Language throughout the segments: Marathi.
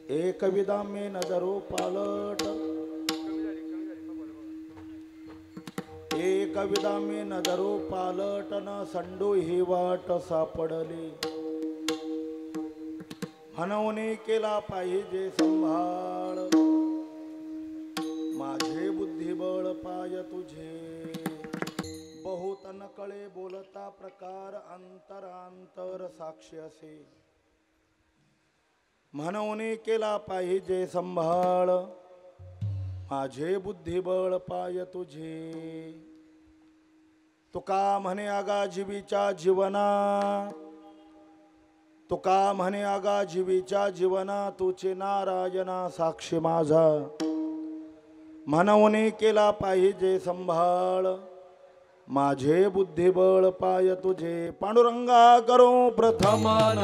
एक विदा मे नजरो पालट, एक विदा मे नजरो पालट, न संडू ही वाट सापडली. म्हणून केला पाहिजे संभाळ, माझे बुद्धिबळ पाय तुझे. बहुत नकळे बोलता प्रकार, अंतरांतर साक्षी असे. म्हणून केला पाहिजे संभाळ, माझे बुद्धिबळ पाय तुझे. तुका म्हणे आगा जीवीच्या जीवना, तुका म्हणे आगा जीवीच्या जीवना, तुचे नारायणा साक्षी माझा. म्हणून केला पाहिजे संभाळ, माझे बुद्धिबळ पाय तुझे. पांडुरंगा करो प्रथम नमन,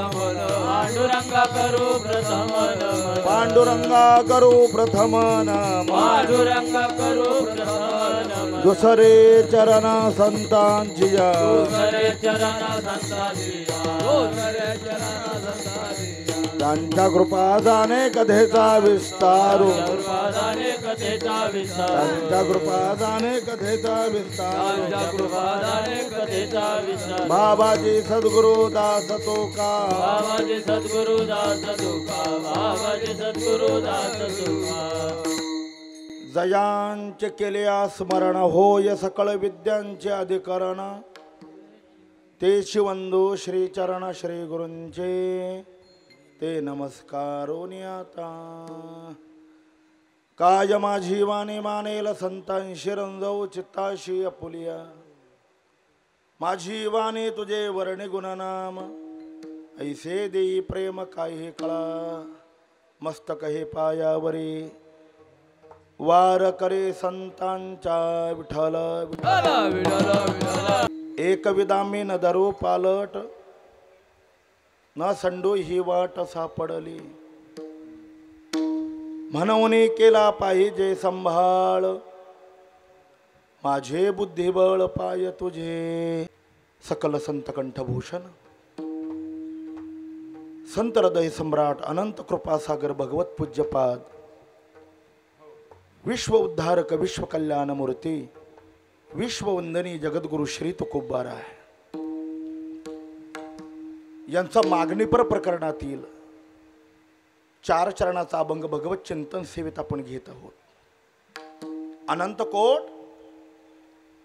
पांडुरंगा करू प्रथम नमन, पांडुरंगा करो प्रथम नमन, पांडुरंगा करू प्रथम नमन. दुसरे चरण संतांची, दुसरे चरण संतांची, दुसरे चरण संतांची. त्यांच्या कृपा जाणे कथेचा विस्तारू, कृपादाने कथेचा विस्तार, त्यांच्या कृपा जाणे कथेचा विस्तार. कृपादाने कथेचा विस्तार. बाबाजी सद्गुरु दास तुका, बाबाजी सद्गुरु दास तुका, बाबाजी सद्गुरु दास तुका. जयांचे केले स्मरण, होय सकळ विद्यांचे अधिकरण. ते शिवंदू श्रीचरण श्री गुरूंचे, ते नमस्कारोनी आता. काय माझी वाणी मानेल संतांशी, रंजव चित्ताशी अपुलिया. माझी वाणी तुझे वर्णी गुणनाम, ऐसे देई प्रेम काही कळा. मस्तक हे पायावरी, वार करे संतांच्या विठ्ठल विठ्ठल. एक विदामी न दरो पालट, न संडो ही वाट सापडली. म्हणून केला पाहिजे संभाळ, माझे बुद्धिबळ पाय तुझे. सकल संत कंठभूषण, संत हृदय सम्राट, अनंत कृपासागर भगवत पूज्यपाद, विश्व उद्धारक विश्व कल्याण मूर्ती, विश्ववंदनी जगद्गुरु श्री तुकोबाराय यांचा मागणीपर प्रकरणातील 4 चरणाचा अभंग भगवत चिंतन सेवेत आपण घेत आहोत. अनंत कोट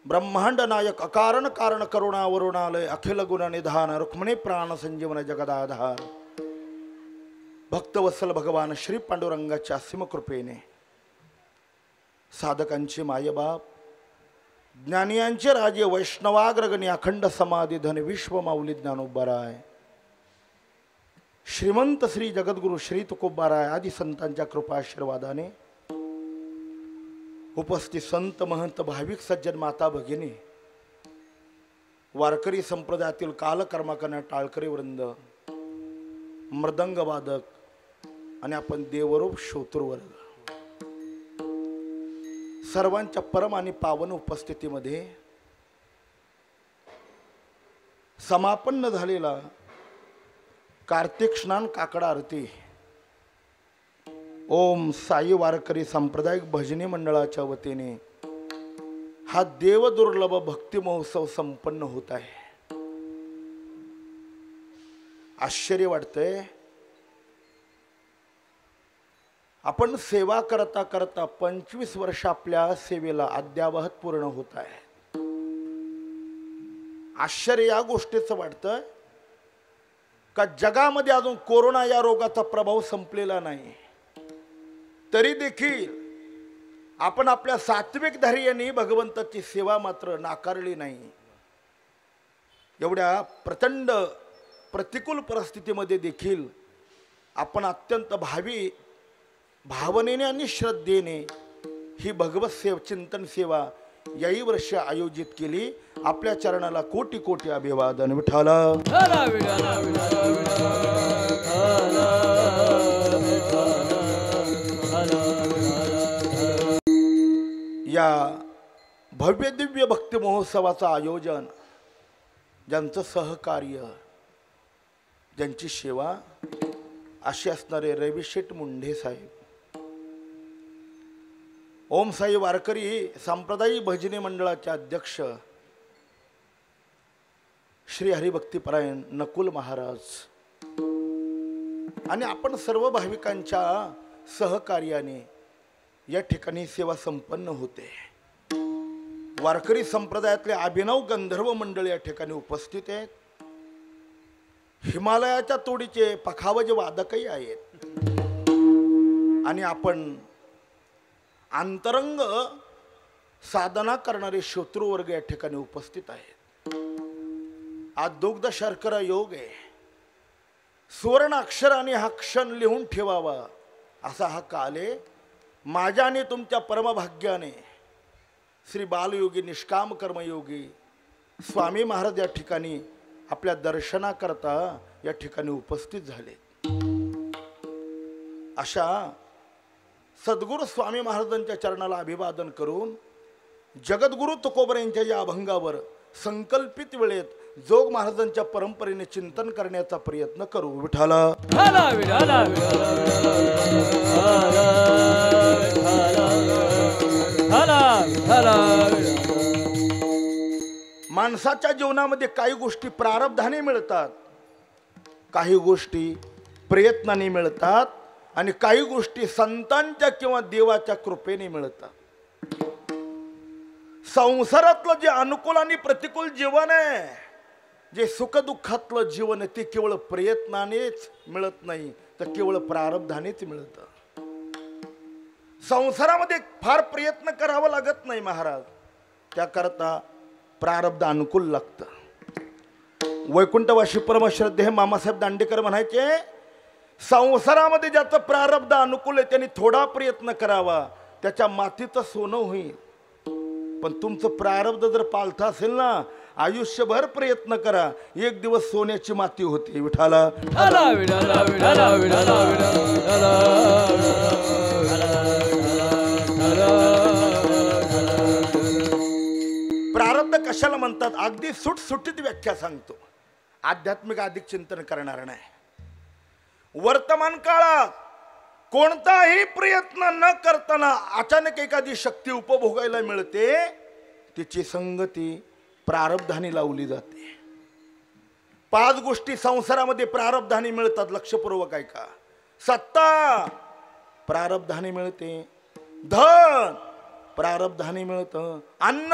ब्रह्मांड नायक, अकारण कारण करुणा वरुणालय, अखिल गुण निधान, रुक्मिणी प्राण संजीवन जगदाधार, भक्तवत्सल भगवान श्री पांडुरंगाच्या असीम कृपेने, साधकांचे मायबाप, ज्ञानियांचे राजे, वैष्णवाग्रगणी, अखंड समाधी धन, विश्व माऊली ज्ञानोबाराय, श्रीमंत श्री जगद्गुरु श्री तुकोबाराय आदी संतांच्या कृपा आशीर्वादाने उपस्थित संत महंत भाविक सज्जन माता भगिनी, वारकरी संप्रदायातील कालकर्माकरणारे टाळकरी वृंद, मृदंग वादक आणि आपण देवरूप श्रोतृवर्ग, सर्वांच्या परम आणि पावन उपस्थितीमध्ये समापन्न झालेला कार्तिक स्नान काकडा आरती ओम साई वारकरी सांप्रदायिक भजनी मंडळाच्या वतीने हा देवदुर्लभ भक्ती महोत्सव संपन्न होत आहे. आश्चर्य वाटतंय, आपण सेवा करता करता 25 वर्ष आपल्या सेवेला अद्यावहत पूर्ण होत आहे. आश्चर्य या गोष्टीचं वाटतं का जगामध्ये अजून कोरोना या रोगाचा प्रभाव संपलेला नाही, तरी देखील आपण आपल्या सात्विक धैर्याने भगवंताची सेवा मात्र नाकारली नाही. एवढ्या प्रचंड प्रतिकूल परिस्थितीमध्ये देखील आपण अत्यंत भावनेने आणि श्रद्धेने ही भगवत चिंतन सेवा याही वर्ष आयोजित केली. आपल्या चरणाला कोटी कोटी अभिवादन. विठ्ठल या भव्य दिव्य भक्ती महोत्सवाचं आयोजन, ज्यांचं सहकार्य, ज्यांची सेवा असे असणारे रविशेठ मुंढे साहेब, ओम साई वारकरी संप्रदायी भजनी मंडळाचे अध्यक्ष श्री हरिभक्तीपरायण नकुल महाराज आणि आपण सर्व भाविकांच्या सहकार्याने या ठिकाणी सेवा संपन्न होते. वारकरी संप्रदायातले अभिनव गंधर्व मंडळ या ठिकाणी उपस्थित आहेत. हिमालयाच्या तोडीचे पखावज वादकही आहेत आणि आपण अंतरंग साधना करणारे श्रोतृवर्ग या ठिकाणी उपस्थित आहेत. आज दुग्ध शर्करा योग आहे. सुवर्ण अक्षराने हा क्षण लिहून ठेवावा असा हा काल आहे. माझ्या आणि तुमच्या परमभाग्याने श्री बालयोगी निष्काम कर्मयोगी स्वामी महाराज या ठिकाणी आपल्या दर्शनाकरता या ठिकाणी उपस्थित झाले. अशा सद्गुरू स्वामी महाराजांच्या चरणाला अभिवादन करून जगद्गुरु तुकोबर यांच्या या अभंगावर संकल्पित वेळेत जोग महाराजांच्या परंपरेने चिंतन करण्याचा प्रयत्न करू. विठाला माणसाच्या जीवनामध्ये काही गोष्टी प्रारब्धाने मिळतात, काही गोष्टी प्रयत्नाने मिळतात आणि काही गोष्टी संतांच्या किंवा देवाच्या कृपेने मिळतात. संसारातलं जे अनुकूल आणि प्रतिकूल जीवन आहे, जे सुखदुःखातलं जीवन आहे, ते केवळ प्रयत्नानेच मिळत नाही तर केवळ प्रारब्धानेच मिळतं. संसारामध्ये फार प्रयत्न करावा लागत नाही महाराज, त्याकरता प्रारब्ध अनुकूल लागतं. वैकुंठवासी परमश्रद्धेय मामासाहेब दांडेकर म्हणायचे, संसारामध्ये ज्याचं प्रारब्ध अनुकूल आहे त्यांनी थोडा प्रयत्न करावा, त्याच्या मातीचं सोनं होईल. पण तुमचं प्रारब्ध जर पालथा असेल ना, आयुष्यभर प्रयत्न करा, एक दिवस सोन्याची माती होते. विठाला प्रारब्ध कशाला म्हणतात अगदी सुटसुटीत व्याख्या सांगतो, आध्यात्मिक अधिक चिंतन करणार नाही. वर्तमान काळात कोणताही प्रयत्न न करताना अचानक एखादी शक्ती उपभोगायला मिळते, तिची संगती प्रारब्धाने लावली जाते. 5 गोष्टी संसारामध्ये प्रारब्धाने मिळतात, लक्षपूर्वक ऐका. सत्ता प्रारब्धाने मिळते, धन प्रारब्धाने मिळतं, अन्न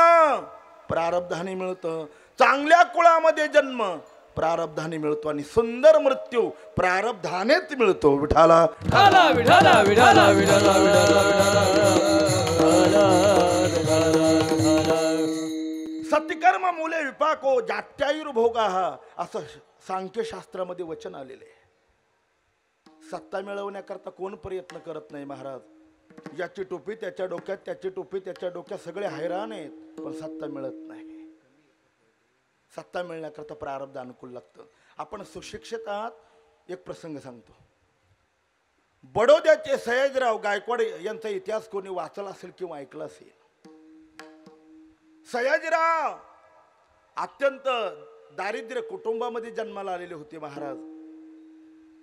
प्रारब्धाने मिळतं, चांगल्या कुळामध्ये जन्म प्रारब्धाने मिळतो आणि सुंदर मृत्यू प्रारब्धानेच मिळतो. विठाला सत्यकर्म मूले विपाको जात्यायुर्भोगा असं सांख्यशास्त्रामध्ये वचन आलेले. सत्ता मिळवण्याकरता कोण प्रयत्न करत नाही महाराज. याची टोपी त्याच्या डोक्यात, त्याची टोपी त्याच्या डोक्यात, सगळे हैराण आहेत, पण सत्ता मिळत नाही. सत्ता मिळण्याकरता प्रारब्ध अनुकूल लागतं. आपण सुशिक्षित आहात, एक प्रसंग सांगतो. बडोद्याचे सयाजीराव गायकवाड यांचा इतिहास कोणी वाचला असेल किंवा ऐकला असेल. सयाजीराव अत्यंत दारिद्र्य कुटुंबामध्ये जन्माला आलेले होते महाराज.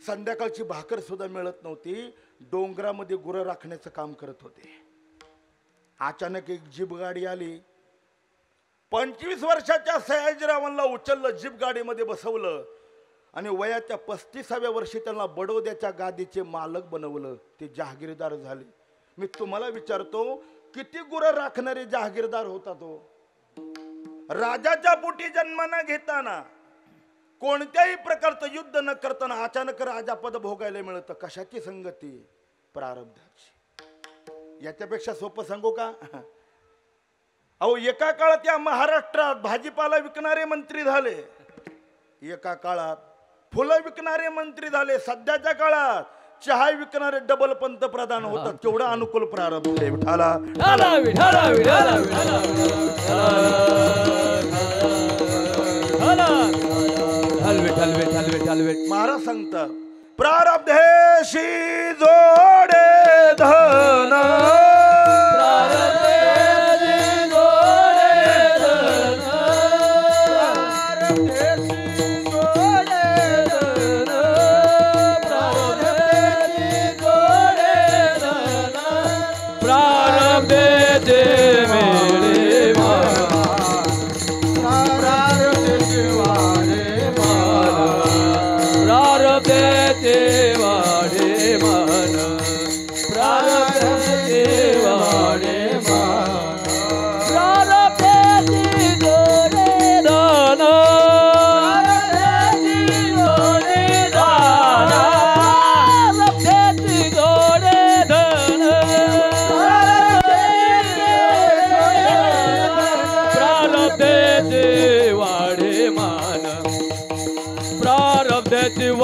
संध्याकाळची भाकर सुद्धा मिळत नव्हती. डोंगरामध्ये गुरं राखण्याचं काम करत होते. अचानक एक जीप गाडी आली. 25 वर्षाच्या सयाजीरावांना उचललं, जीप गाडीमध्ये बसवलं आणि वयाच्या 35व्या वर्षी त्यांना बडोद्याच्या गादीचे मालक बनवलं. ते जहागीरदार झाले. मी तुम्हाला विचारतो, किती गुरं राखणारे जहागीरदार होता तो? राजाच्या पोटी जन्म न घेताना, कोणत्याही प्रकारचं युद्ध न करताना अचानक राजापद भोगायला मिळतं. कशाची संगती? प्रारब्धाची. याच्यापेक्षा सोपं सांगू का? अहो, एका काळात या महाराष्ट्रात भाजीपाला विकणारे मंत्री झाले, एका काळात फुलं विकणारे मंत्री झाले, सध्याच्या काळात चहा विकणारे डबल पंतप्रधान होतात. केवढा अनुकूल प्रारब्ध आहे. विठाला महाराज सांगतात, प्रारब्धेशी जोडे धन,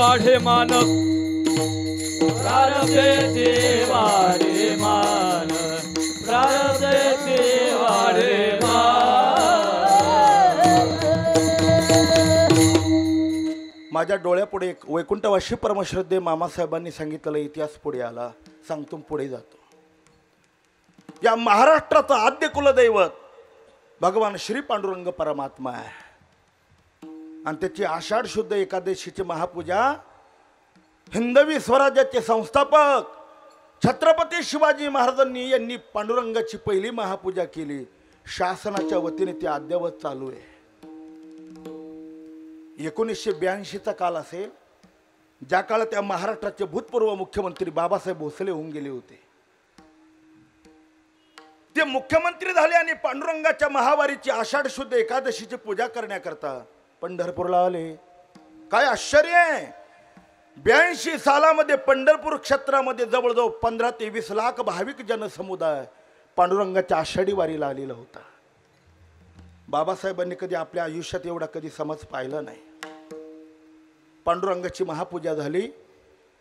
वाढे मान प्रारब्धेचे वाढे मान प्रारब्धेचे वाढे मान. माझ्या डोळ्यापुढे एक वैकुंठवासी परमश्रद्धे मामासाहेबांनी सांगितलेला इतिहास पुढे आला. सांगतो पुढे जातो. या महाराष्ट्राचं आद्य कुलदैवत भगवान श्री पांडुरंग परमात्मा आहे आणि त्याची आषाढ शुद्ध एकादशीची महापूजा हिंदवी स्वराज्याचे संस्थापक छत्रपती शिवाजी महाराजांनी यांनी पांडुरंगाची पहिली महापूजा केली. शासनाच्या वतीने ती अद्यावत चालू आहे. 1982चा काल असेल ज्या काळात त्या महाराष्ट्राचे भूतपूर्व मुख्यमंत्री बाबासाहेब भोसले होऊन गेले होते. ते मुख्यमंत्री झाले आणि पांडुरंगाच्या महावारीची आषाढ शुद्ध एकादशीची पूजा करण्याकरता पंढरपूरला आले. काय आश्चर्य आहे. 82 सालामध्ये पंढरपूर क्षेत्रामध्ये जवळजवळ 15 ते 20 लाख भाविक जनसमुदाय पांडुरंगाच्या आषाढी वारीला आलेला होता. बाबासाहेबांनी कधी आपल्या आयुष्यात एवढा कधी समज पाहिला नाही. पांडुरंगाची महापूजा झाली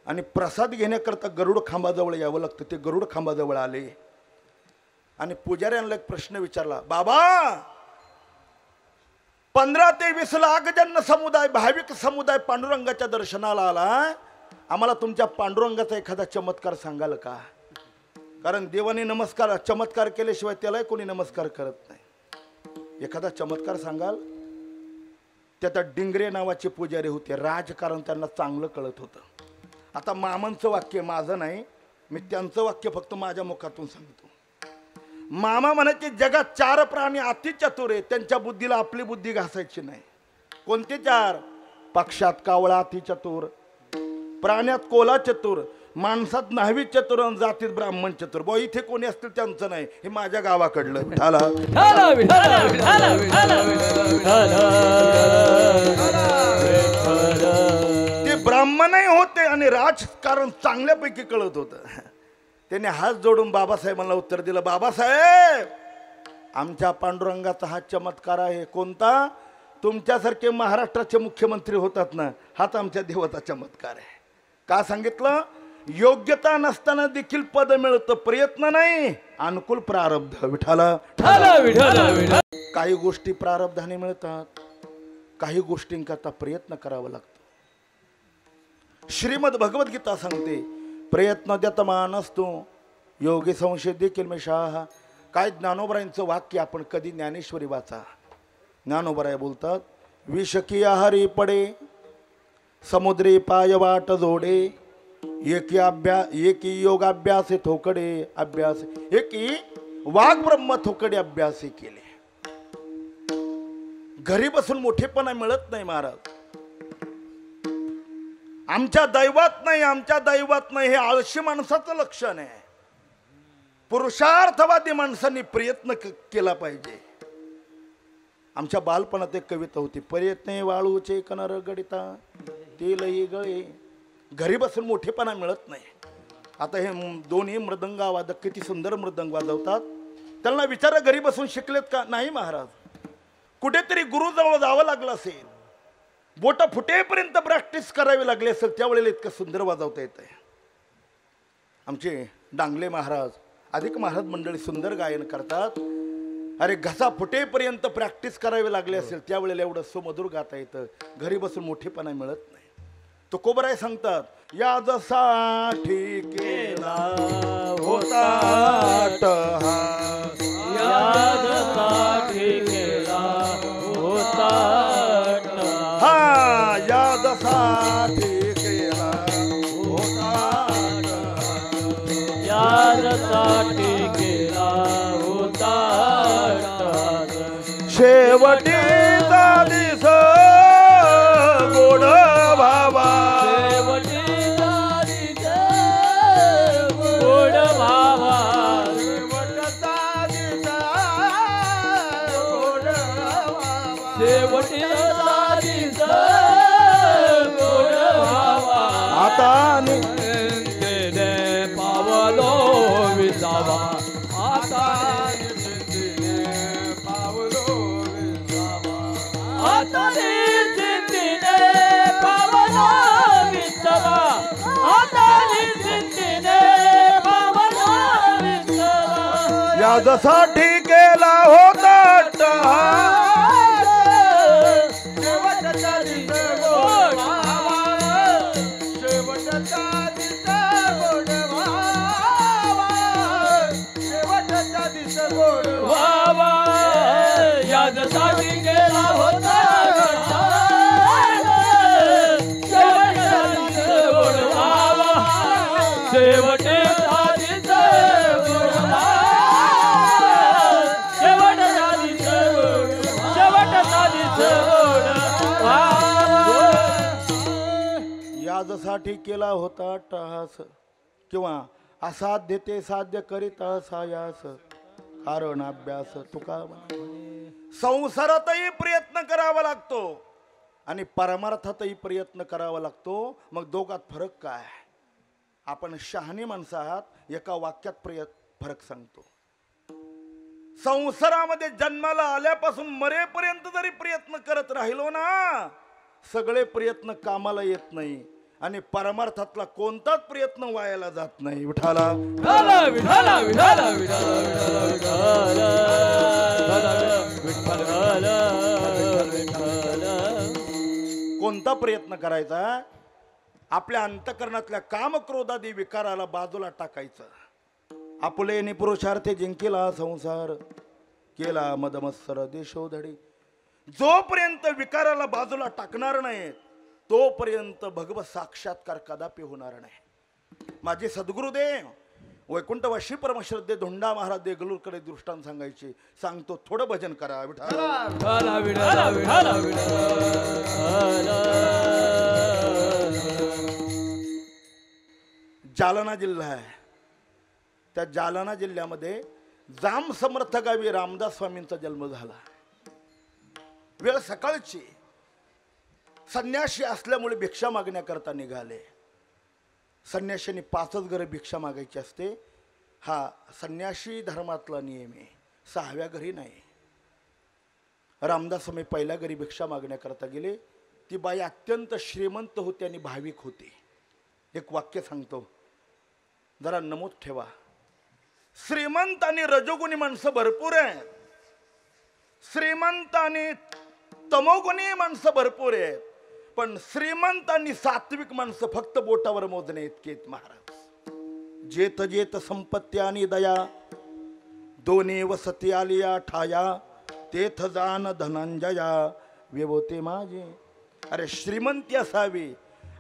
आणि प्रसाद घेण्याकरता गरुड खांबाजवळ यावं लागतं. ते गरुड खांबाजवळ आले आणि पुजाऱ्यांना एक प्रश्न विचारला. बाबा 15 ते 20 लाख जन समुदाय भाविक समुदाय पांडुरंगाच्या दर्शनाला आला. आम्हाला तुमच्या पांडुरंगाचा एखादा चमत्कार सांगाल का? कारण देवाने नमस्कार चमत्कार केल्याशिवाय त्यालाही कोणी नमस्कार करत नाही. एखादा चमत्कार सांगाल? त्यात डिंगरे नावाचे पुजारी होते. राजकारण त्यांना चांगलं कळत होतं. आता मामांचं वाक्य माझं नाही, मी त्यांचं वाक्य फक्त माझ्या मुखातून सांगतो. मामा म्हणायचे जगात 4 प्राणी अति चतुर आहे. त्यांच्या बुद्धीला आपली बुद्धी घासायची नाही. कोणते 4? पक्षात कावळा अति चतुर, प्राण्यात कोला चतुर, माणसात न्हावी चतुर आणि जातीत ब्राह्मण चतुर. बो इथे कोणी असतील त्यांचं नाही, हे माझ्या गावाकडलं. ते ब्राह्मणही होते आणि राजकारण चांगल्यापैकी कळत होतं. त्याने हात जोडून बाबासाहेबांना उत्तर दिलं. बाबासाहेब आमच्या पांडुरंगाचा हा चमत्कार आहे. कोणता? तुमच्यासारखे महाराष्ट्राचे मुख्यमंत्री होतात ना, हाच आमच्या देवाचा चमत्कार आहे. का सांगितलं? योग्यता नसताना देखील पद मिळतं. प्रयत्न नाही, अनुकूल प्रारब्ध. विठाला काही गोष्टी प्रारब्धाने मिळतात, काही गोष्टींकरता प्रयत्न करावा लागतो. श्रीमद भगवद्गीता सांगते प्रयत्न देत मानस तू योगी संशय देखील मी शाह. काय ज्ञानोबरायांचं वाक्य आपण कधी ज्ञानेश्वरी वाचा. ज्ञानोबराय बोलतात विषकी आहारी पडे समुद्री पाय वाट जोडे एकी योगाभ्यास थोकडे अभ्यास एकी वाघ ब्रह्म थोकडे अभ्यास केले. घरी बसून मोठेपणा मिळत नाही महाराज. आमच्या दैवात नाही, आमच्या दैवात नाही, हे आळशी माणसाचं लक्षण आहे. पुरुषार्थवादी माणसांनी प्रयत्न केला पाहिजे. आमच्या बालपणात एक कविता होती. प्रयत्न वाळूचे कनर गडिता तेलही गळे. घरी बसून मोठेपणा मिळत नाही. आता हे दोन्ही मृदंग वादक किती सुंदर मृदंग वाजवतात. त्यांना विचारा घरी बसून शिकलेत का? नाही महाराज. कुठेतरी गुरुजवळ जावं लागलं असेल, बोट फुटेपर्यंत प्रॅक्टिस करावी लागली असेल, त्यावेळेला इतकं सुंदर वाजवता येत आहे. आमचे डांगले महाराज अधिक महाराज मंडळी सुंदर गायन करतात. अरे घसा फुटेपर्यंत प्रॅक्टिस करावी लागली असेल, त्यावेळेला एवढं सुमधुर गाता येतं. घरी बसून मोठेपणा मिळत नाही. तुकोबराय सांगतात यादसाठी केला होता यादसाठी केला होता हा यादसाठी केला होता यादसाठी केला होता शेवटी दिस गोड भावा गोड भावा शेवटी गोड भावा आता पावलो विसावा आता पावलो विसावा आता पावलो यासाठी केला होता अट्टहास. शेवटचा दिस गोड व्हावा, शेवटचा दिस गोड व्हावा, शेवटचा दिस गोड व्हावा. यासाठी केला होता शेवटचा दिस गोड व्हावा, शेवटचा दिस गोड व्हावा, शेवटचा दिस गोड, शेवटचा दिस गोड व्हावा. यासाठी केला होता अट्टहास किंवा असाध्य ते साध्य करीत सायास कारण अभ्यास तुका म्हणे. संसारातही प्रयत्न करावा लागतो आणि परमार्थातही प्रयत्न करावा लागतो. मग दोघात फरक काय? आपण शहाणी माणसं आहात, एका वाक्यात फरक सांगतो. संसारामध्ये जन्माला आल्यापासून मरेपर्यंत जरी प्रयत्न करत राहिलो ना, सगळे प्रयत्न कामाला येत नाही आणि परमार्थातला कोणताच प्रयत्न वायाला जात नाही. विठाला विठाला विठाला विठाला विठाला विठाला विठाला. कोणता प्रयत्न करायचा? आपल्या अंतकरणातल्या कामक्रोधादी विकाराला बाजूला टाकायचं. आपुलेने पुरुषार्थे जिंकेला संसार, केला मदमत्सर देशोधडी. जोपर्यंत विकाराला बाजूला टाकणार नाही तोपर्यंत भगवत साक्षात्कार कदापि होणार नाही. माझे सद्गुरुदेव वैकुंठवासी परमश्रद्धे धोंडा महाराज देगलूरकडे दृष्टांत सांगायचे. सांगतो, थोडं भजन करा. विठाला विठाला विठाला विठाला विठाला. जालना जिल्हा आहे. त्या जालना जिल्ह्यामध्ये जाम समर्थ गावी रामदास स्वामींचा जन्म झाला. वेळ सकाळची. संन्यासी असल्यामुळे भिक्षा मागण्याकरता निघाले. संन्याशांनी 5च घरे भिक्षा मागायची असते. हा संन्यासी धर्मातला नियम आहे. 6व्या घरी नाही. रामदास स्वामी पहिल्या घरी भिक्षा मागण्याकरता गेले. ती बाई अत्यंत श्रीमंत होती आणि भाविक होती. एक वाक्य सांगतो, जरा नमूद ठेवा. श्रीमंत आणि रजोगुणी माणसं भरपूर आहेत. श्रीमंत आणि तमोगुणी माणसं भरपूर आहेत. पण श्रीमंत आणि सात्विक माणसं फक्त बोटावर मोजणे इतके आहेत महाराज. जेत जेत संपत्ती आणि दया, दोन्ही वसती आलिया ठाया, तेथ जान धनंजया विभूती माझी. अरे श्रीमंती असावी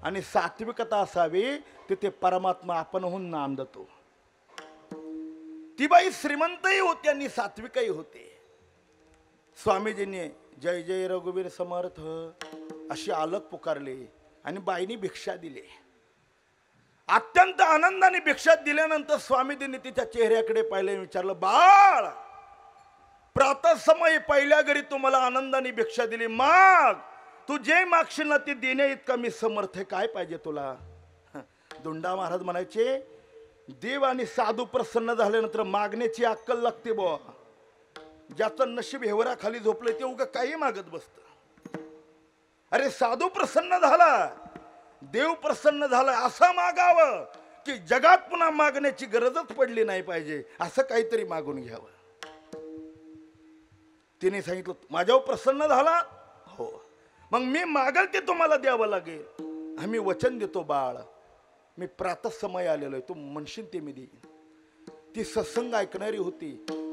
आणि सात्विकता असावी, तिथे परमात्मा आपणहून नांदतो. ती बाई श्रीमंतही होती आणि सात्विकही होते. स्वामीजींनी जय जय रघुवीर समर्थ अशी आलक पुकारले आणि बाईनी भिक्षा दिली. अत्यंत आनंदाने भिक्षा दिल्यानंतर स्वामीजींनी तिच्या चेहऱ्याकडे पाहिले, विचारलं, बाळ, प्रातःसमयी पहिल्या घरी तुम्हाला आनंदाने भिक्षा दिली, माग, तू जे मागशील ना ते देण्या इतका मी समर्थ आहे, काय पाहिजे तुला? धोंडा महाराज म्हणायचे, देव आणि साधू प्रसन्न झाल्यानंतर मागण्याची अक्कल लागते बुवा. ज्याचं नशीब हेवरा खाली झोपलं ते उगा काही मागत बसत. अरे साधू प्रसन्न झाला, देव प्रसन्न झाला, असं मागावं की जगात पुन्हा मागण्याची गरजच पडली नाही पाहिजे, असं काहीतरी मागून घ्यावं. तिने सांगितलं, माझ्यावर प्रसन्न झाला, हो, मग मी मागल ते तुम्हाला द्यावं लागेल. आम्ही वचन देतो बाळ, मी प्रातःसमय आलेलो आहे, तू म्हणशील ते मी देईन. ती सत्संग ऐकणारी होती.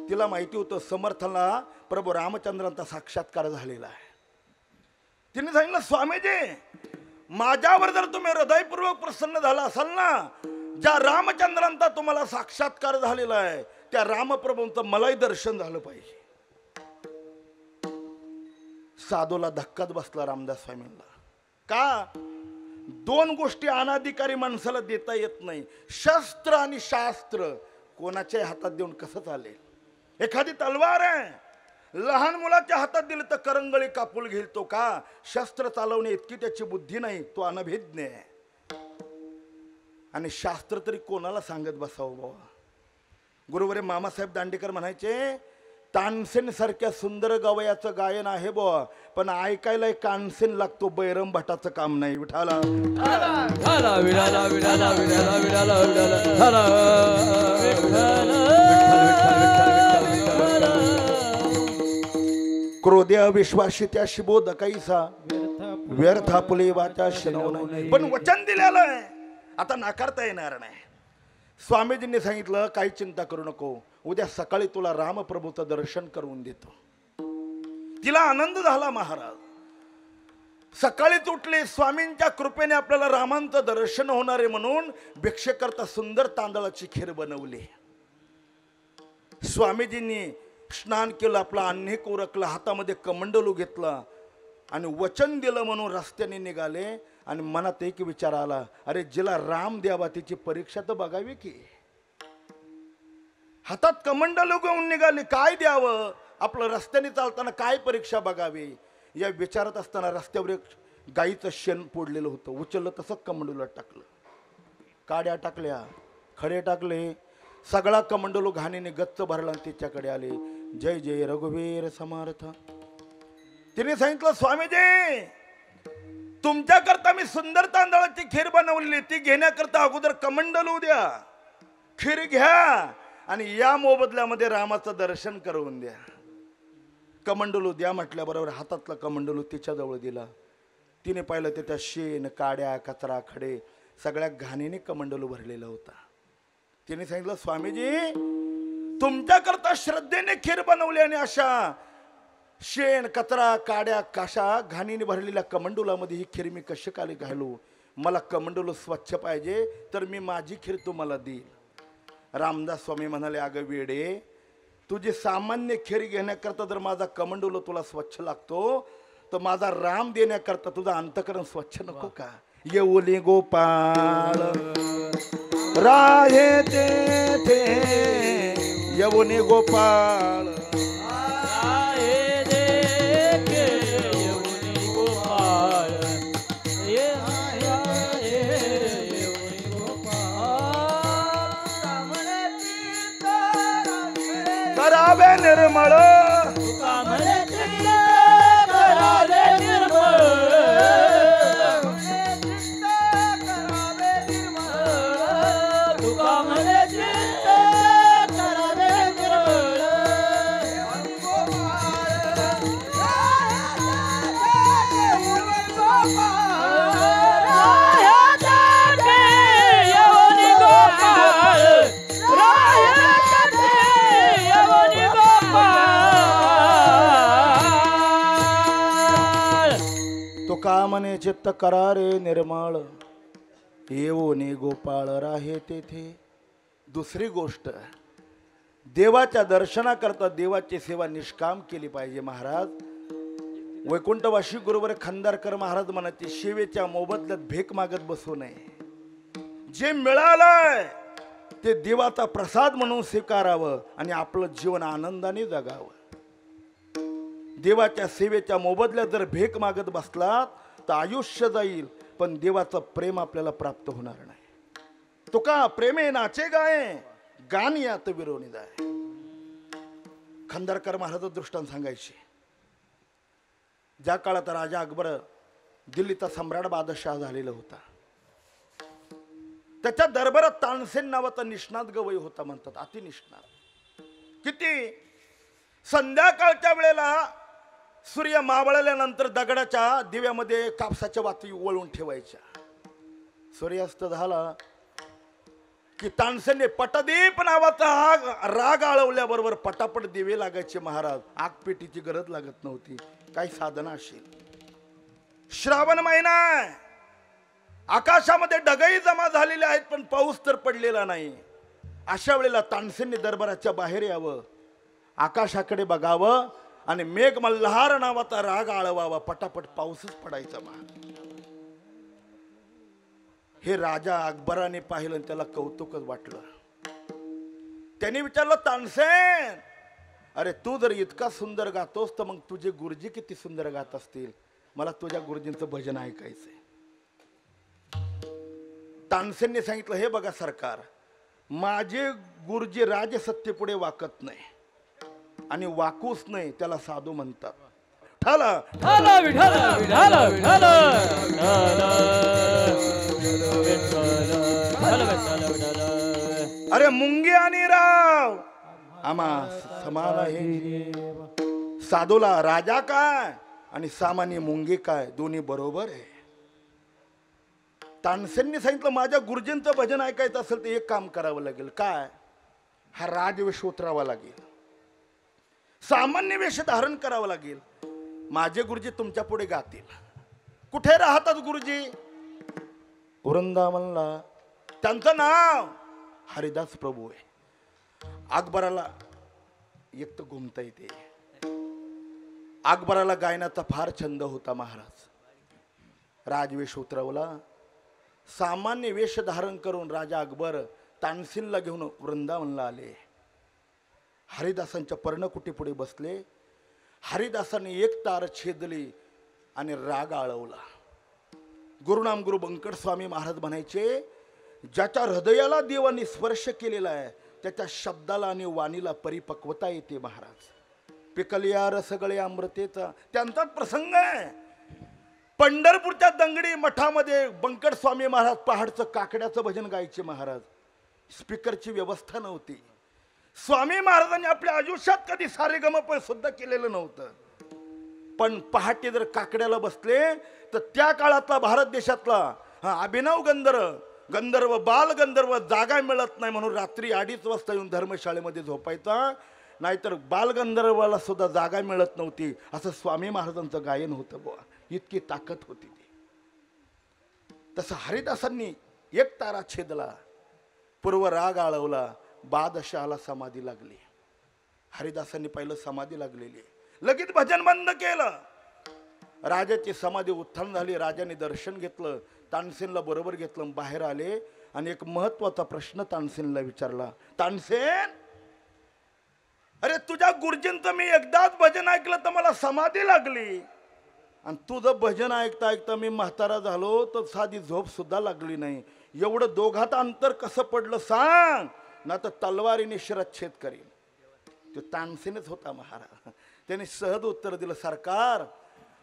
तिला माहिती होतं समर्थाला प्रभू रामचंद्रांचा साक्षात्कार झालेला आहे. तिने सांगितलं, स्वामीजी, माझ्यावर जर तुम्ही हृदयपूर्वक प्रसन्न झाला असाल ना, ज्या रामचंद्रांचा तुम्हाला साक्षात्कार झालेला आहे त्या रामप्रभूंचं मलाही दर्शन झालं पाहिजे. साधूला धक्काच बसला रामदास स्वामींना. का? 2 गोष्टी अनाधिकारी माणसाला देता येत नाही, शस्त्र आणि शास्त्र. कोणाच्या हातात देऊन कसं चालेल? एखादी तलवार आहे, लहान मुलाच्या हातात दिली तर करंगळी कापून घेईल तो. का? शस्त्र चालवणे इतकी त्याची बुद्धी नाही, तो अनभिज्ञ आहे. आणि शास्त्र तरी कोणाला सांगत बसावं बाबा. गुरुवरे मामासाहेब दांडेकर म्हणायचे, तानसेन सारख्या सुंदर गवयाचं गायन आहे बुवा, पण ऐकायला कानसेन लागतो, बैरम भटाचं काम नाही. विठाला विठाला विठाला विठाला विठाला विठाला विठाला विठाला क्रोधे अविश्वासी त्याशी बोध कैसा व्यर्थ आपले वाचा शिनवणे. पण वचन दिलेलं आहे, आता नाकारता येणार नाही. स्वामीजींनी सांगितलं काही चिंता करू नको, उद्या सकाळी तुला रामप्रभूचं दर्शन करून देतो. तिला आनंद झाला. महाराज सकाळीच उठले, स्वामींच्या कृपेने आपल्याला रामांचं दर्शन होणार आहे म्हणून भिक्षेकरता सुंदर तांदळाची खीर बनवली. स्वामीजींनी स्नान केलं, आपला अन्निक उरकला, हातामध्ये कमंडलू घेतला आणि वचन दिलं म्हणून रस्त्याने निघाले. आणि मनात एक विचार आला, अरे जिला राम द्यावा तिची परीक्षा तर बघावी की. हातात कमंडलू घेऊन निघाले, काय द्यावं, आपलं रस्त्याने चालताना काय परीक्षा बघावी या विचारात असताना रस्त्यावर एक गाईचं शेण पोडलेलं होतं. उचललं तसं कमंडलूला टाकलं, काड्या टाकल्या, खडे टाकले, सगळा कमंडलू घाणीने गच्च भरला आणि तिच्याकडे आले. जय जय रघुवीर समर्थ. तिने सांगितलं, स्वामीजी तुमच्याकरता मी सुंदर तांदळाची खीर बनवली, ती घेण्याकरता अगोदर कमंडलू द्या, खीर घ्या आणि या मोबदल्यामध्ये रामाचं दर्शन करून द्या. कमंडलू द्या म्हटल्याबरोबर हातातला कमंडलू तिच्याजवळ दिला. तिने पाहिलं ते त्या शेण, काड्या, कचरा, खडे सगळ्या घाणीने कमंडलू भरलेला होता. तिने सांगितलं, स्वामीजी तुमच्याकरता श्रद्धेने खीर बनवली आणि अशा शेण, कचरा, काड्या, काशा घाणीने भरलेल्या कमंडुलामध्ये ही खीर मी कशी काली घालू. मला कमंडलू स्वच्छ पाहिजे, तर मी माझी खीर तुम्हाला देईल. रामदास स्वामी म्हणाले, अगं वेडे, तुझी सामान्य खीर घेण्याकरता जर माझा कमंडलू तुला स्वच्छ लागतो, तर माझा राम देण्याकरता तुझं अंतकरण स्वच्छ नको का. येऊली गोपाळ राहे ते येऊनी गोपाळ करावे निर्मळ कामने चित्त करारे निर्मळ येवोनी गोपाळ राहे तेथे. दुसरी गोष्ट, देवाच्या दर्शनाकरता देवाची सेवा निष्काम केली पाहिजे. महाराज वैकुंठवासी गुरुवर खंदारकर महाराज म्हणायचे, सेवेच्या मोबदल्यात भेक मागत बसू नये. जे मिळालंय ते देवाचा प्रसाद म्हणून स्वीकारावं आणि आपलं जीवन आनंदाने जगावं. देवाच्या सेवेच्या मोबदल्यात जर भेक मागत बसलात तर आयुष्य जाईल, पण देवाचं प्रेम आपल्याला प्राप्त होणार नाही. तुका प्रेमे नाचे गाये गान यात विरोनी जाय. खंदारकर महाराज दृष्टांत सांगायचे, ज्या काळात राजा अकबर दिल्लीचा सम्राट बादशाह झालेला होता, त्याच्या दरबारात तानसेन नावाचा निष्णात गवई होता. म्हणतात अति निष्णात. किती संध्याकाळच्या वेळेला सूर्य मावळल्यानंतर दगडाच्या दिव्यामध्ये कापसाच्या वाती वळून ठेवायच्या. सूर्यास्त झाला की तानसेनने पटदीप नावाचा राग आळवल्याबरोबर पटापट दिवे लागायचे. महाराज आगपेटीची गरज लागत नव्हती. काही साधना असेल. श्रावण महिना, आकाशामध्ये ढगही जमा झालेले आहेत पण पाऊस तर पडलेला नाही. अशा वेळेला तानसेनने दरबाराच्या बाहेर यावं, आकाशाकडे बघावं आणि मेघ मल्हार नावाचा राग आळवावा. पटापट पाऊसच पडायचा. हे राजा अकबराने पाहिलं, त्याला कौतुकच वाटलं. त्याने विचारलं, तानसेन अरे तू जर इतका सुंदर गातोस तर मग तुझे गुरुजी किती सुंदर गात असतील, मला तुझ्या गुरुजींचं भजन ऐकायचंय. तानसेनने सांगितलं, हे बघा सरकार, माझे गुरुजी राजसत्तेपुढे वाकत नाही आणि वाकूच नाही त्याला साधू म्हणतात. ठाला ठाला विठाला विठाला विठाला अरे मुंगी आणि राव आम्हा समान आहे. साधूला राजा काय आणि सामान्य मुंगी काय दोन्ही बरोबर आहे. तानसेंनी सांगितलं माझ्या गुरुजींचं भजन ऐकायचं असेल तर एक काम करावं लागेल. काय? हा राजवेश उतरावा लागेल, सामान्य वेश धारण करावं लागेल. माझे गुरुजी तुमच्या पुढे गातील. कुठे राहतात गुरुजी? वृंदावनला. त्यांचं नाव हरिदास प्रभू आहे. अकबराला एक तर घुमता येते. अकबराला गायनाचा फार छंद होता. महाराज राजवेश उतरवला, सामान्य वेश धारण करून राजा अकबर तानसेनला घेऊन वृंदावनला आले. हरिदासांच्या पर्णकुटी पुढे बसले. हरिदासांनी एक तार छेदली आणि राग आळवला. गुरुनाम गुरु बंकट स्वामी महाराज म्हणायचे, ज्याच्या हृदयाला देवाने स्पर्श केलेला आहे त्याच्या शब्दाला आणि वाणीला परिपक्वता येते. महाराज पिकलिया रसगळे अमृतेचा त्यांचाच प्रसंग आहे. पंढरपूरच्या दंगडी मठामध्ये बंकट स्वामी महाराज पहाडचं काकड्याचं भजन गायचे. महाराज स्पीकरची व्यवस्था नव्हती. स्वामी महाराजांनी आपल्या आयुष्यात कधी सारेगमप सुद्धा केलेलं नव्हतं. पण पहाटे जर काकड्याला बसले तर त्या काळातला भारत देशातला अभिनव गंधर्व बाल गंधर्व जागा मिळत नाही म्हणून रात्री 2:30 वाजता येऊन धर्मशाळेमध्ये झोपायचा. नाहीतर बालगंधर्वाला सुद्धा जागा मिळत नव्हती. असं स्वामी महाराजांचं गायन होतं बुवा. इतकी ताकद होती ती. तसं हरिदासांनी एक तारा छेदला, पूर्व राग आळवला, बादशाहाला समाधी लागली. हरिदासांनी पहिलं समाधी लागलेली, लगेच भजन बंद केलं. राजाची समाधी उत्थान झाली. राजाने दर्शन घेतलं, तानसेनला बरोबर घेतलं, बाहेर आले आणि एक महत्वाचा प्रश्न तानसेनला विचारला. तानसेन, अरे तुझ्या गुरुजींचं मी एकदाच भजन ऐकलं तर मला समाधी लागली, आणि तुझं भजन ऐकता ऐकता मी म्हातारा झालो तर साधी झोप सुद्धा लागली नाही. एवढं दोघात अंतर कसं पडलं सांग, ना तर तलवारीने शिरच्छेद करीन. तो तानसेनच होता महाराज. त्याने सहज उत्तर दिलं, सरकार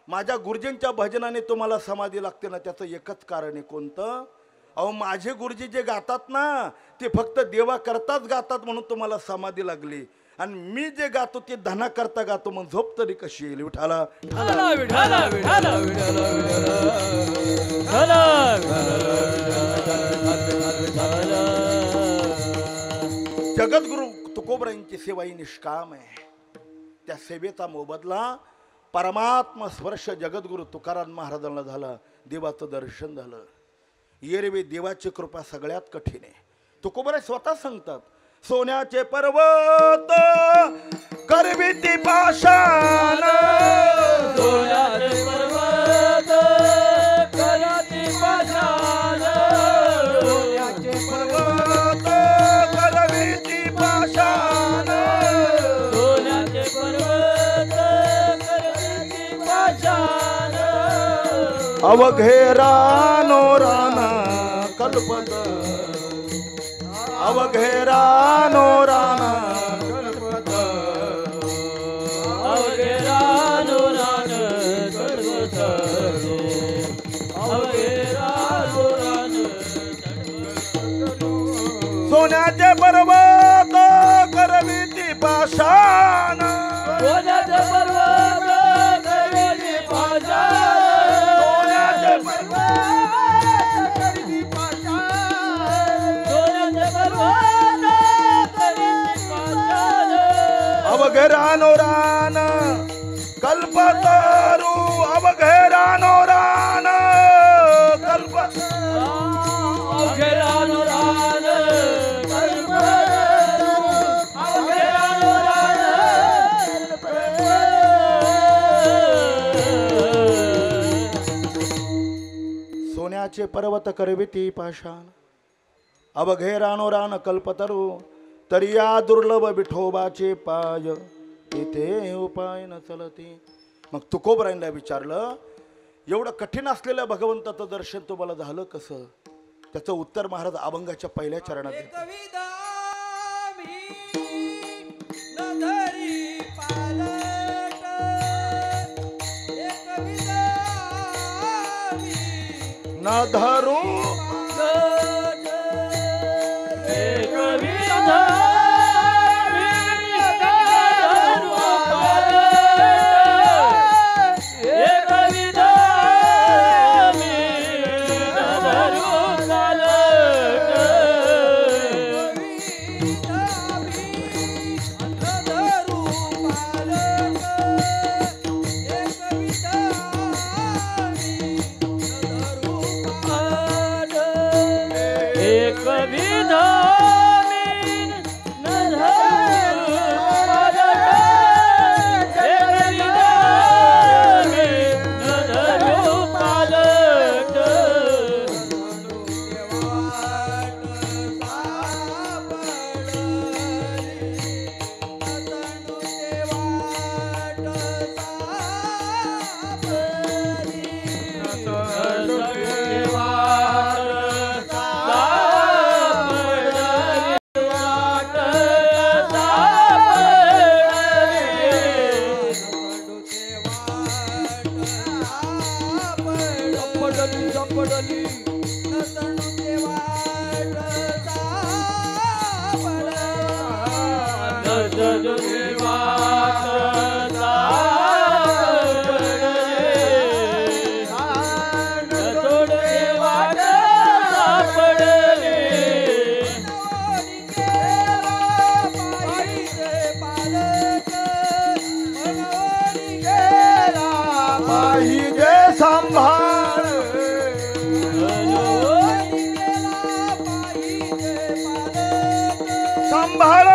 माझ्या गुरुजींच्या भजनाने तुम्हाला समाधी लागते ना, त्याचं एकच कारण आहे. कोणतं? अहो माझे गुरुजी जे गातात ना ते फक्त देवा करताच गातात म्हणून तुम्हाला समाधी लागली, आणि मी जे गातो ते धना करता गातो, मग झोप तरी कशी येईल? विठाला जगद्गुरु तुकोबरायांची सेवा ही निष्काम आहे. त्या सेवेचा मोबदला परमात्मा स्पर्श जगद्गुरु तुकाराम महाराजांना झाला. देवाचं दर्शन झालं. येरवे देवाची कृपा सगळ्यात कठीण आहे. तुकोबराय स्वतः सांगतात, सोन्याचे पर्वत करविती पाषाण, सोन्याचे पर्वत करविती पाषाण, सोन्याचे पर्वत करविती पाषाण, सोन्याचे पर्वत करविती पाषाण, अवघे रानो राना कल्पत, अवघे रानो राना कल्पत, अवघे रानो रान कल्पत, अवघे रानो रान कल्पत. सोन्याचे पर्वत करविती पाषाण, सोन्याचे पर्वत करविती पाषाण, सोन्याचे पर्वत करविती पाषाण, सोन्याचे पर्वत करविती पाषाण, अवघे रानो रान कल्पतरू, अवघे रानो रान कल्पत, अवघे रानो रान कल्पत, अवघे रानो रान कल्पत. सोन्याचे पर्वत करविती पाषाण, अवघे रानो रान कल्पतरू, तरी या दुर्लभ विठोबाचे पाय इथे उपाय न चलती. मग तुकोबरायांना विचारलं, एवढं कठीण असलेल्या भगवंताचं दर्शन तुम्हाला झालं कसं? त्याचं उत्तर महाराज अभंगाच्या पहिल्या चरणात देतात. न धरू पाहिजे सांभाळ सांभाळ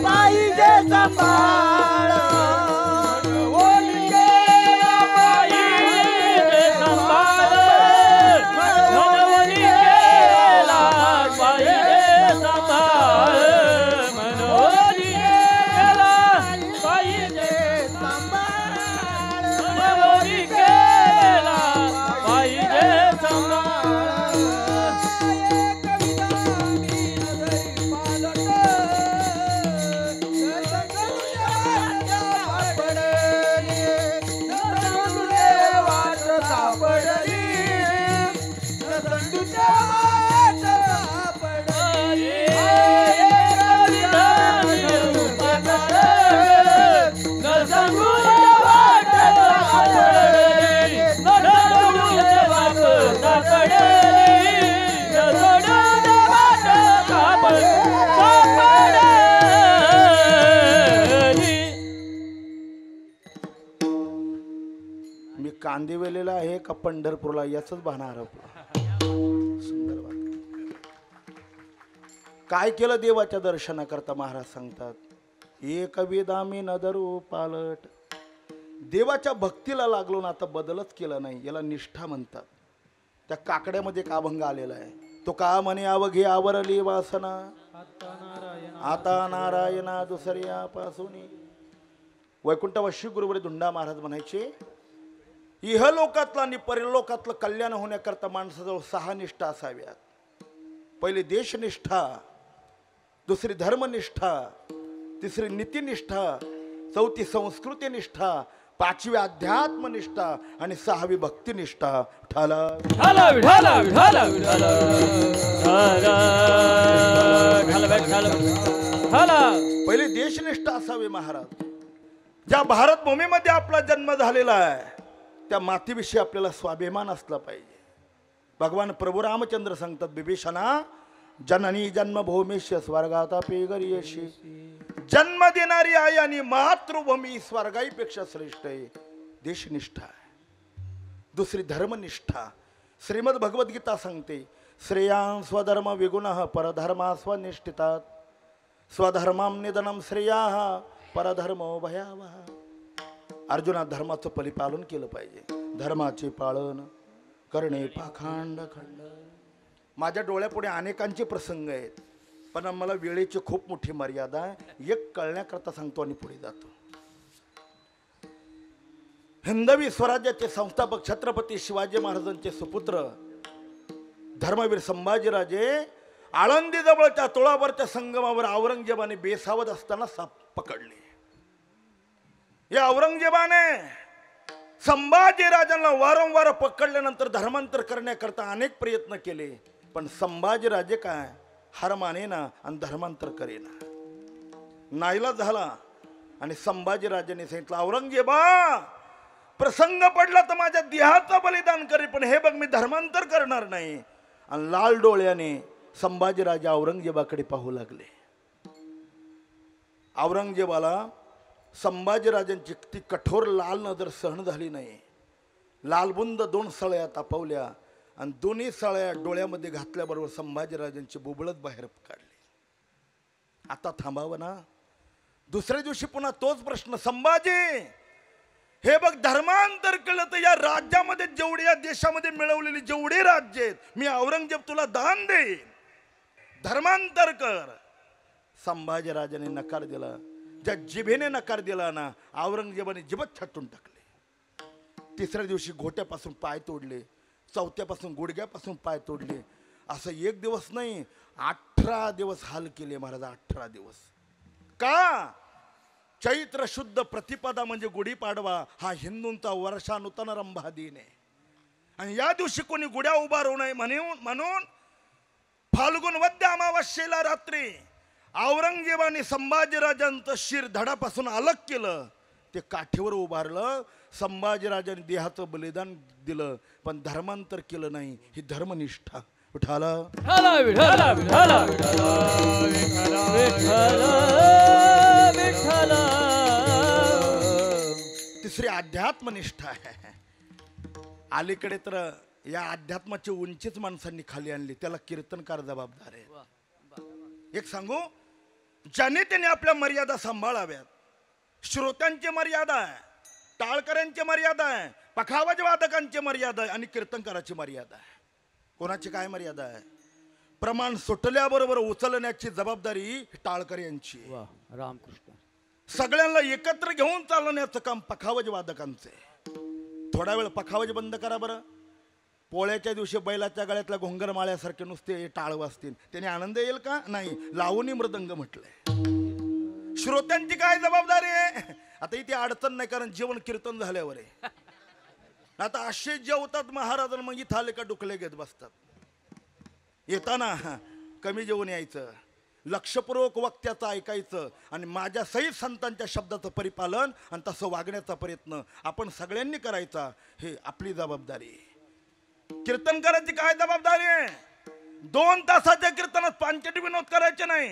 पाहिजे सांभाळ मी कांदिवलीला आहे का पंढरपूरला याच भाना हरपलं. सुंदर वाक्य. काय केलं देवाच्या दर्शनाकरता महाराज सांगतात, एक विदामी नदरू पालट. देवाच्या भक्तीला लागलो ना, आता बदलच केला नाही, याला निष्ठा म्हणतात. त्या काकड्यामध्ये एक अभंग आलेला आहे, तो का म्हणे अवघी आवरली वासना आता नारायणा दुसऱ्यापासून. वैकुंठवासी गुरुवरी धुंडा महाराज म्हणायचे, इहलोकातलं आणि परलोकातलं कल्याण होण्याकरता माणसाजवळ 6 निष्ठा असाव्यात. पहिली देशनिष्ठा, दुसरी धर्मनिष्ठा, तिसरी नीतिनिष्ठा, चौथी संस्कृतीनिष्ठा, 5वी अध्यात्मनिष्ठा आणि 6वी भक्तिनिष्ठा. ठाला पहिली देशनिष्ठा असावी महाराज. ज्या भारत भूमीमध्ये आपला जन्म झालेला आहे त्या मातीविषयी आपल्याला स्वाभिमान असला पाहिजे. भगवान प्रभू रामचंद्र सांगतात, बिभीषणा जननी जन्मभूमीश स्वर्गातापि गरीयशी. जन्म देणारी आई आणि मातृभूमी स्वर्गाईपेक्षा श्रेष्ठ आहे. देशनिष्ठा आहे. दुसरी धर्मनिष्ठा. श्रीमद भगवद्गीता सांगते, श्रेयां स्वधर्म विगुणः परधर्मा स्वनिष्ठितात स्वधर्मां निधनं श्रेयाः परधर्मो भयावह. अर्जुना धर्माचं परिपालन केलं पाहिजे. धर्माचे पालन करणे पाखंड खंड. माझ्या डोळ्यापुढे अनेकांचे प्रसंग आहेत, पण मला वेळेची खूप मोठी मर्यादा आहे. एक कळण्याकरता सांगतो आणि पुढे जातो. हिंदवी स्वराज्याचे संस्थापक छत्रपती शिवाजी महाराजांचे सुपुत्र धर्मवीर संभाजीराजे आळंदी जवळच्या तुळावरच्या संगमावर औरंगजेबाने बेसावध असताना साप पकडले. या औरंगजेबाने संभाजीराजांना वारंवार पकडल्यानंतर धर्मांतर करण्याकरता अनेक प्रयत्न केले, पण संभाजीराजे काय हार मानेना आणि धर्मांतर करेना. नाईलाज झाला आणि संभाजीराजांनी सांगितलं, औरंगजेबा प्रसंग पडला तर माझ्या देहाचं बलिदान करेल, पण हे बघ मी धर्मांतर करणार नाही. आणि लाल डोळ्याने संभाजीराजा औरंगजेबाकडे पाहू लागले. औरंगजेबाला संभाजीराजांची ती कठोर लाल नजर सहन झाली नाही. लालबुंद 2 सळ्या तापवल्या आणि दोन्ही सळ्या डोळ्यामध्ये घातल्याबरोबर संभाजीराजांची बुबळत बाहेर काढली. आता थांबावं ना. दुसऱ्या दिवशी पुन्हा तोच प्रश्न, संभाजी हे बघ धर्मांतर केलं तर या राज्यामध्ये जेवढे, या देशामध्ये मिळवलेली जेवढे राज्य आहेत, मी औरंगजेब तुला दान देईन, धर्मांतर कर. संभाजीराजाने नकार दिला. ज्या जिभेने नकार दिला ना, औरंगजेबाने जिभत छाटून टाकले. तिसऱ्या दिवशी घोट्यापासून पाय तोडले, चौथ्यापासून गुडघ्यापासून पाय तोडले. असं 1 दिवस नाही, 18 दिवस हाल केले महाराज. 18 दिवस. का? चैत्र शुद्ध प्रतिपदा म्हणजे गुढीपाडवा हा हिंदूंचा वर्षानुतन रंभा दिन आहे. आणि या दिवशी कोणी गुड्या उभारू नये म्हणून फाल्गुन वद्य अमावस्येला रात्री औरंगजेबाने संभाजीराजांचं शिर धडापासून अलग केलं, ते काठीवर उभारलं. संभाजीराजांनी देहाचं बलिदान दिलं, पण धर्मांतर केलं नाही. ही धर्मनिष्ठा. उठाला विठ्ठल विठ्ठल विठ्ठल विठ्ठल विठ्ठल. तिसरी अध्यात्मनिष्ठा आहे. अलीकडे तर या अध्यात्माची उंचीच माणसांनी खाली आणली, त्याला कीर्तनकार जबाबदार आहे. एक सांगू, ज्याने त्याने आपल्या मर्यादा सांभाळाव्यात. श्रोत्यांची मर्यादा आहे, टाळकऱ्यांची मर्यादा आहे, पखावज वादकांची मर्यादा आहे आणि कीर्तनकाराची मर्यादा आहे. कोणाची काय मर्यादा आहे? प्रमाण सुटल्याबरोबर उचलण्याची जबाबदारी टाळकर यांची. रामकृष्ण. सगळ्यांना एकत्र घेऊन चालवण्याचं काम पखावज वादकांचे. थोडा वेळ पखावज बंद करा बरं. पोळ्याच्या दिवशी बैलाच्या गळ्यातल्या घोंगर माळ्यासारखे नुसते टाळ वाजतील, त्याने आनंद येईल का? नाही. लावणी मृदंग म्हटलंय. श्रोत्यांची काय जबाबदारी आहे? आता इथे अडचण नाही, कारण जेवण कीर्तन झाल्यावर आहे. आता असे जेवतात महाराज, मग इथं आले का डुकले घेत बसतात. येताना कमी जेवून यायचं, लक्षपूर्वक वक्त्याचं ऐकायचं आणि माझ्या सहित संतांच्या शब्दाचं परिपालन आणि तसं वागण्याचा प्रयत्न आपण सगळ्यांनी करायचा. हे आपली जबाबदारी. कीर्तनकाराची काय जबाबदारी आहे? 2 तासाच्या कीर्तनात पांचट विनोद करायचे नाही,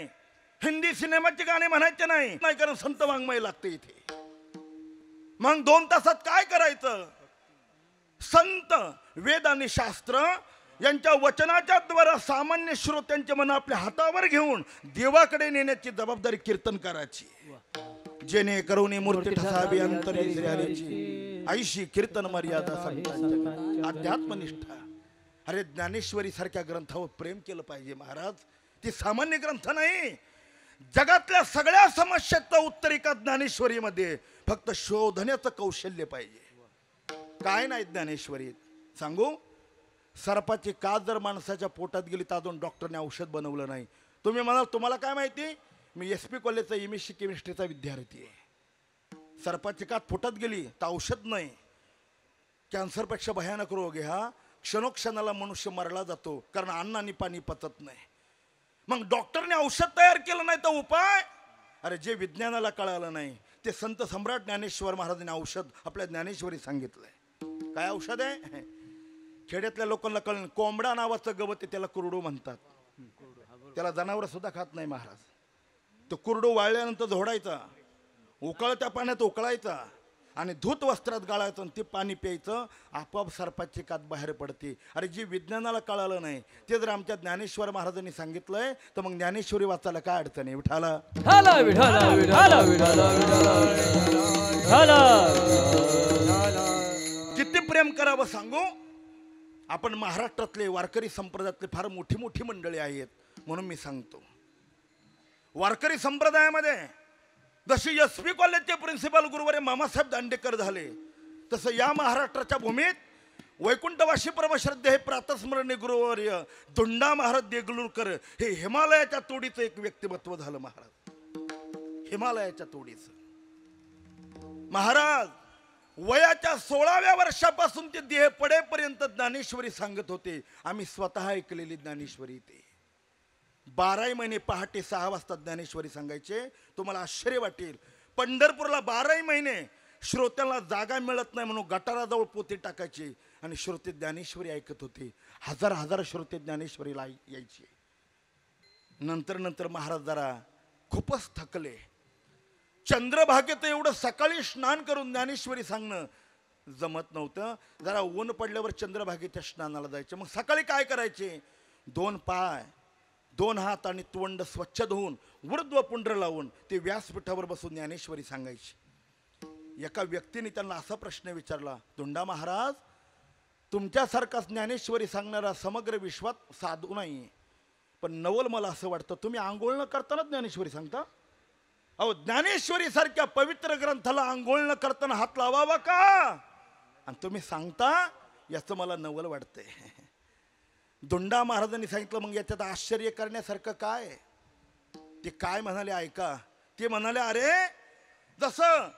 हिंदी सिनेमाची गाणी म्हणायचे नाही, कारण संत वाङ्मय लागते इथे. मग 2 तासात काय करायचं? संत, वेद आणि शास्त्र यांच्या वचनाच्या द्वारा सामान्य श्रोत्यांचे मन आपल्या हातावर घेऊन देवाकडे नेण्याची जबाबदारी कीर्तनकाराची. जेणे करुणी मूर्ती ठसावी अंतरी झालीची, ऐशी कीर्तन मर्यादा संतांच्या. अध्यात्मनिष्ठा. अरे ज्ञानेश्वरी सारख्या ग्रंथावर प्रेम केलं पाहिजे महाराज. ती सामान्य ग्रंथ नाही. जगातल्या सगळ्या समस्याचं उत्तरिका ज्ञानेश्वरीमध्ये. फक्त शोधण्याचं कौशल्य पाहिजे. काय नाही ज्ञानेश्वरीत. सांगू, सर्पाची कात जर माणसाच्या पोटात गेली तर अजून डॉक्टरने औषध बनवलं नाही. तुम्ही म्हणाल तुम्हाला काय माहिती? मी SP कॉलेजचा MSc केमिस्ट्रीचा विद्यार्थी आहे. सर्पाची कात पोटात गेली तर औषध नाही. कॅन्सरपेक्षा भयानक रोग आहे हा. क्षणोक्षणाला मनुष्य मरला जातो, कारण अन्न आणि पाणी पचत नाही. मग डॉक्टरने औषध तयार केलं नाही तर उपाय? अरे जे विज्ञानाला कळालं नाही ते संत सम्राट ज्ञानेश्वर महाराजांनी औषध आपल्या ज्ञानेश्वरी सांगितलंय. काय औषध आहे? खेड्यातल्या लोकांना कळलं. कोंबडा नावाचं गवत आहे, त्याला कुरडू म्हणतात. त्याला जनावर सुद्धा खात नाही महाराज. तो कुरडू वाळल्यानंतर झोडायचा, उकळत्या पाण्यात उकळायचा आणि धूत वस्त्रात गाळायचं आणि ते पाणी प्यायचं. आपोआप सर्पाची कात बाहेर पडते. अरे जे विज्ञानाला कळालं नाही ते जर आमच्या ज्ञानेश्वर महाराजांनी सांगितलंय तर मग ज्ञानेश्वरी वाचायला काय अडचण आहे? विठाला किती प्रेम करावं सांगू. आपण महाराष्ट्रातले वारकरी संप्रदायातले फार मोठी मोठी मंडळी आहेत, म्हणून मी सांगतो. वारकरी संप्रदायामध्ये जशी SP कॉलेजचे प्रिन्सिपल गुरुवारे मामासाहेब दांडेकर झाले, तसं या महाराष्ट्राच्या भूमीत वैकुंठवासी परमश्रद्धे हे प्रातस्मरणीय गुरुवर्य धुंडा महाराज देगलूरकर हे हिमालयाच्या तोडीचं एक व्यक्तिमत्व झालं महाराज. हिमालयाच्या तोडीचं महाराज वयाच्या 16व्या वर्षापासून ते देह पडेपर्यंत ज्ञानेश्वरी सांगत होते. आम्ही स्वतः ऐकलेली ज्ञानेश्वरी. ते 12 महिने पहाटे 6 वाजता ज्ञानेश्वरी सांगायचे. तुम्हाला आश्चर्य वाटेल, पंढरपूरला 12 महिने श्रोत्याला जागा मिळत नाही म्हणून गटाराजवळ पोते टाकायचे आणि श्रोते ज्ञानेश्वरी ऐकत होते. हजार श्रोते ज्ञानेश्वरीला यायचे. नंतर नंतर महाराज जरा खूपच थकले. चंद्रभागेत एवढं सकाळी स्नान करून ज्ञानेश्वरी सांगणं जमत नव्हतं. जरा ऊन पडल्यावर चंद्रभागेच्या स्नानाला जायचे. मग सकाळी काय करायचे? 2 पाय 2 हात आणि तोंड स्वच्छ धुवून ऊर्ध्व पुंड्र लावून ते व्यासपीठावर बसून ज्ञानेश्वरी सांगायची. एका व्यक्तीने त्यांना असा प्रश्न विचारला, धुंडा महाराज, तुमच्यासारखा ज्ञानेश्वरी सांगणारा समग्र विश्वात साधू नाही, पण नवल मला असं वाटतं तुम्ही आंघोळ न करताना ज्ञानेश्वरी सांगता. अहो, ज्ञानेश्वरी सारख्या पवित्र ग्रंथाला आंघोळ न करताना हात लावावा का? आणि तुम्ही सांगता, याचं मला नवल वाटतंय. धुंडा महाराजांनी सांगितलं, मग याच्यात आश्चर्य करण्यासारखं काय? ते काय म्हणाले ऐका. ते म्हणाले, अरे जसं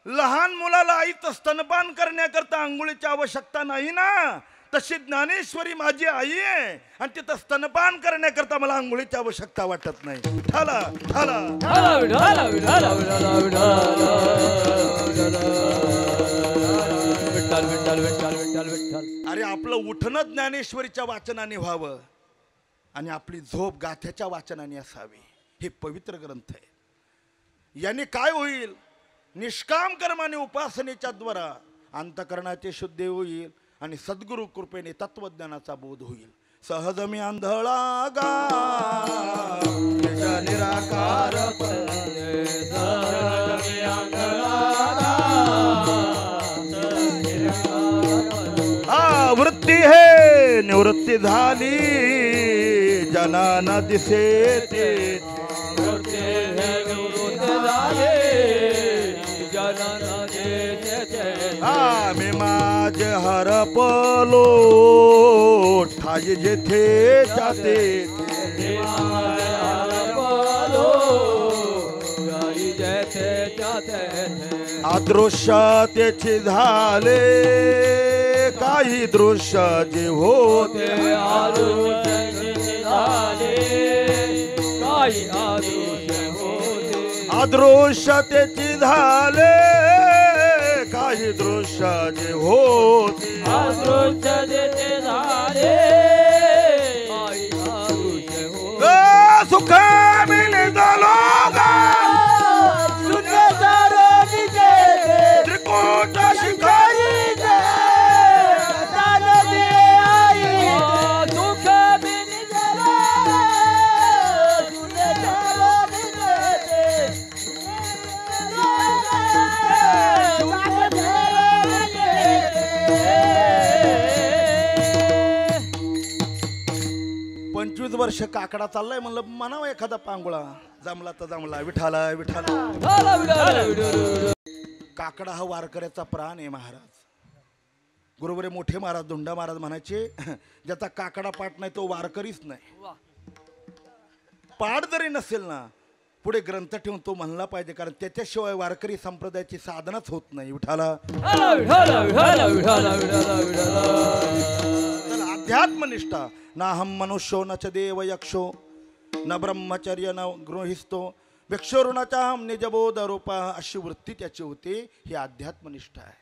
लहान मुलाला आईचं स्तनपान करण्याकरता आंघोळीची आवश्यकता नाही ना, तशी ज्ञानेश्वरी माझी आई आहे आणि तिथं स्तनपान करण्याकरता मला आंघोळीची आवश्यकता वाटत नाही. ठाला ठाला विठाला विठाला विठाला विठाला विठ्ठल विठ्ठल विठ्ठल विठ्ठल विठ्ठल. अरे आपलं उठणं ज्ञानेश्वरीच्या वाचनाने व्हावं आणि आपली झोप गाथ्याच्या वाचनाने असावी. हे पवित्र ग्रंथ आहे. याने काय होईल? निष्काम कर्माने उपासनेच्या द्वारा अंतकरणाची शुद्धी होईल आणि सद्गुरु कृपेने तत्वज्ञानाचा बोध होईल. सहज मी आंधळा गा निराकार वृत्ती हे निवृत्ती झाली जनाना दिसे ते मी माझ हरपलो ठाई जेथे जाते अदृश्य त्याचे झाले काही दृश्य जे होते अदृश्य त्याची झाले काही दृश्य जे होते सुख मिले त्रिकूट शिकारी वर्ष काकडा चाललाय म्हणलं म्हणावं एखादा पांगुळा जमला तर जमला. विठाला विठाला. काकडा हा वारकऱ्याचा प्राण आहे महाराज. गुरुवरे मोठे महाराज धुंडा महाराज म्हणायचे ज्याचा काकडा पाठ नाही तो वारकरीच नाही. पाठ जरी नसेल ना पुढे ग्रंथ ठेवून तो म्हणला पाहिजे कारण त्याच्याशिवाय वारकरी संप्रदायाची साधनाच होत नाही. विठाला अध्यात्मनिष्ठा ना हम मनुष्यो न च देव यक्षो न ब्रह्मचर्य न गृहिस्तो भिक्षुर्नाचा हम निजबोध रूपा अशी वृत्ती त्याची होती. ही अध्यात्मनिष्ठा आहे.